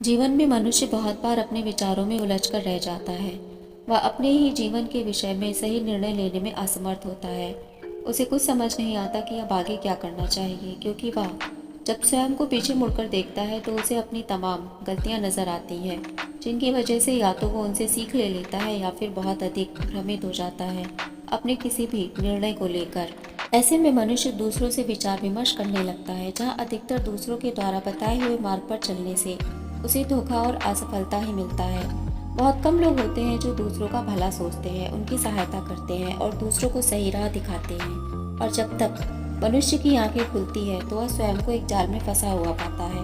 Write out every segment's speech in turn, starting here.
जीवन में मनुष्य बहुत बार अपने विचारों में उलझकर रह जाता है। वह अपने ही जीवन के विषय में सही निर्णय लेने में असमर्थ होता है। उसे कुछ समझ नहीं आता कि अब आगे क्या करना चाहिए, क्योंकि वह जब स्वयं को पीछे मुड़कर देखता है तो उसे अपनी तमाम गलतियां नजर आती हैं, जिनकी वजह से या तो वो उनसे सीख ले लेता है या फिर बहुत अधिक भ्रमित हो जाता है अपने किसी भी निर्णय को लेकर। ऐसे में मनुष्य दूसरों से विचार विमर्श करने लगता है, जहाँ अधिकतर दूसरों के द्वारा बताए हुए मार्ग पर चलने से उसे धोखा और असफलता ही मिलता है। बहुत कम लोग होते हैं जो दूसरों का भला सोचते हैं, उनकी सहायता करते हैं और दूसरों को सही राह दिखाते हैं। और जब तक मनुष्य की आंखें खुलती है तो वह स्वयं को एक जाल में फंसा हुआ पाता है,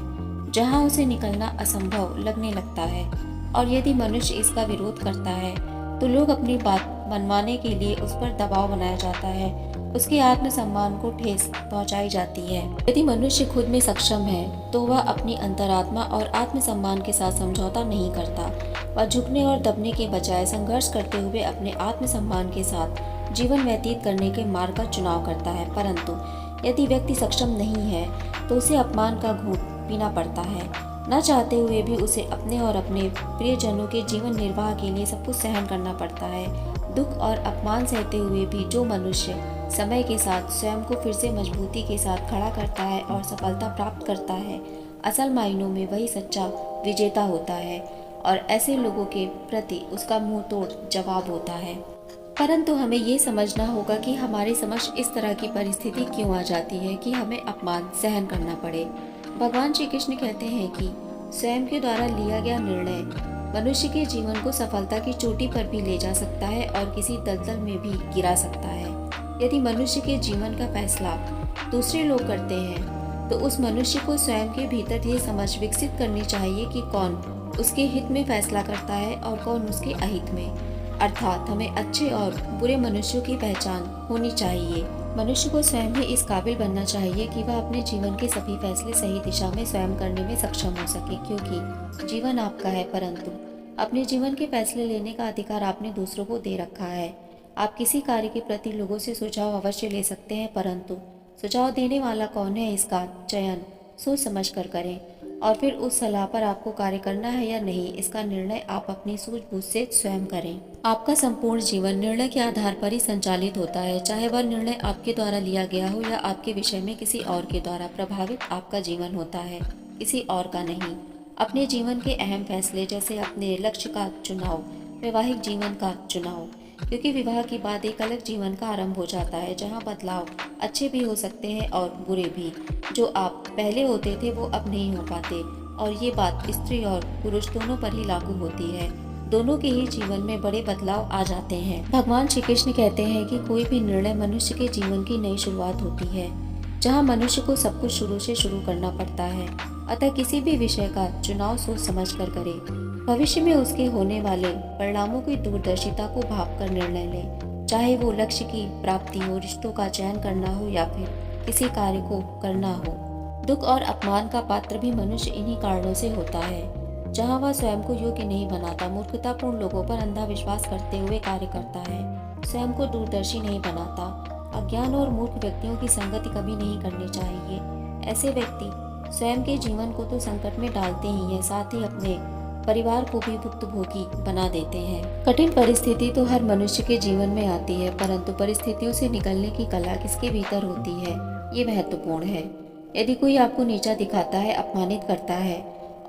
जहां उसे निकलना असंभव लगने लगता है। और यदि मनुष्य इसका विरोध करता है तो लोग अपनी बात मनवाने के लिए उस पर दबाव बनाया जाता है, उसके आत्मसम्मान को ठेस पहुंचाई जाती है। यदि मनुष्य खुद में सक्षम है तो वह अपनी अंतरात्मा और आत्मसम्मान के साथ समझौता नहीं करता। वह झुकने और दबने के बजाय संघर्ष करते हुए अपने आत्मसम्मान के साथ जीवन व्यतीत करने के मार्ग का चुनाव करता है। परंतु यदि व्यक्ति सक्षम नहीं है तो उसे अपमान का घूंट पीना पड़ता है। न चाहते हुए भी उसे अपने और अपने प्रियजनों के जीवन निर्वाह के लिए सब कुछ सहन करना पड़ता है। दुख और अपमान सहते हुए भी जो मनुष्य समय के साथ स्वयं को फिर से मजबूती के साथ खड़ा करता है और सफलता प्राप्त करता है, असल मायनों में वही सच्चा विजेता होता है और ऐसे लोगों के प्रति उसका मुंह तोड़ जवाब होता है। परंतु हमें ये समझना होगा कि हमारे समक्ष इस तरह की परिस्थिति क्यों आ जाती है कि हमें अपमान सहन करना पड़े। भगवान श्री कृष्ण कहते हैं कि स्वयं के द्वारा लिया गया निर्णय मनुष्य के जीवन को सफलता की चोटी पर भी ले जा सकता है और किसी दलदल में भी गिरा सकता है। यदि मनुष्य के जीवन का फैसला दूसरे लोग करते हैं तो उस मनुष्य को स्वयं के भीतर ये समझ विकसित करनी चाहिए कि कौन उसके हित में फैसला करता है और कौन उसके अहित में। अर्थात हमें अच्छे और बुरे मनुष्यों की पहचान होनी चाहिए। मनुष्य को स्वयं ही इस काबिल बनना चाहिए कि वह अपने जीवन के सभी फैसले सही दिशा में स्वयं करने में सक्षम हो सके, क्योंकि जीवन आपका है, परंतु अपने जीवन के फैसले लेने का अधिकार आपने दूसरों को दे रखा है। आप किसी कार्य के प्रति लोगों से सुझाव अवश्य ले सकते हैं, परंतु सुझाव देने वाला कौन है इसका चयन सोच समझ कर करें और फिर उस सलाह पर आपको कार्य करना है या नहीं, इसका निर्णय आप अपनी सूझबूझ से स्वयं करें। आपका संपूर्ण जीवन निर्णय के आधार पर ही संचालित होता है, चाहे वह निर्णय आपके द्वारा लिया गया हो या आपके विषय में किसी और के द्वारा प्रभावित आपका जीवन होता है, किसी और का नहीं। अपने जीवन के अहम फैसले जैसे अपने लक्ष्य का चुनाव, वैवाहिक जीवन का चुनाव, क्योंकि विवाह के बाद एक अलग जीवन का आरंभ हो जाता है जहां बदलाव अच्छे भी हो सकते हैं और बुरे भी। जो आप पहले होते थे वो अब नहीं हो पाते, और ये बात स्त्री और पुरुष दोनों पर ही लागू होती है। दोनों के ही जीवन में बड़े बदलाव आ जाते हैं। भगवान श्री कृष्ण कहते हैं कि कोई भी निर्णय मनुष्य के जीवन की नई शुरुआत होती है, जहाँ मनुष्य को सब कुछ शुरू से शुरू करना पड़ता है। अतः किसी भी विषय का चुनाव सोच समझ कर करे। भविष्य में उसके होने वाले परिणामों की दूरदर्शिता को भाप कर निर्णय ले, चाहे वो लक्ष्य की प्राप्ति हो, रिश्तों का चयन करना हो या फिर किसी कार्य को करना हो। दुख और अपमान का पात्र भी मनुष्य इन्हीं कारणों से होता है, जहाँ वह स्वयं को योग्य नहीं बनाता, मूर्खतापूर्ण लोगों पर अंधा विश्वास करते हुए कार्य करता है, स्वयं को दूरदर्शी नहीं बनाता। अज्ञान और मूर्ख व्यक्तियों की संगति कभी नहीं करनी चाहिए। ऐसे व्यक्ति स्वयं के जीवन को तो संकट में डालते ही हैं, साथ ही अपने परिवार को भी भुक्तभोगी बना देते हैं। कठिन परिस्थिति तो हर मनुष्य के जीवन में आती है, परंतु परिस्थितियों से निकलने की कला किसके भीतर होती है, ये महत्वपूर्ण है। यदि कोई आपको नीचा दिखाता है, अपमानित करता है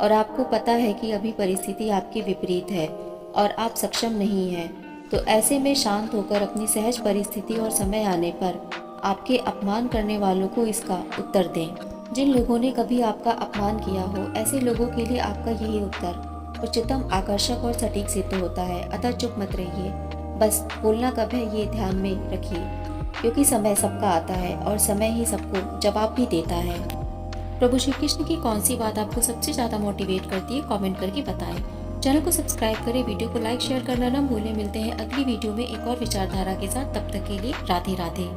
और आपको पता है कि अभी परिस्थिति आपके विपरीत है और आप सक्षम नहीं हैं, तो ऐसे में शांत होकर अपनी सहज परिस्थिति और समय आने पर आपके अपमान करने वालों को इसका उत्तर दें। जिन लोगों ने कभी आपका अपमान किया हो, ऐसे लोगों के लिए आपका यही उत्तर उच्चतम, आकर्षक और सटीक सिद्ध होता है। अतः चुप मत रहिए, बस बोलना कब है ये ध्यान में रखिए, क्योंकि समय सबका आता है और समय ही सबको जवाब भी देता है। प्रभु श्री कृष्ण की कौन सी बात आपको सबसे ज्यादा मोटिवेट करती है, कमेंट करके बताएं। चैनल को सब्सक्राइब करें, वीडियो को लाइक शेयर करना ना भूलें। मिलते हैं अगली वीडियो में एक और विचारधारा के साथ, तब तक के लिए राधे राधे।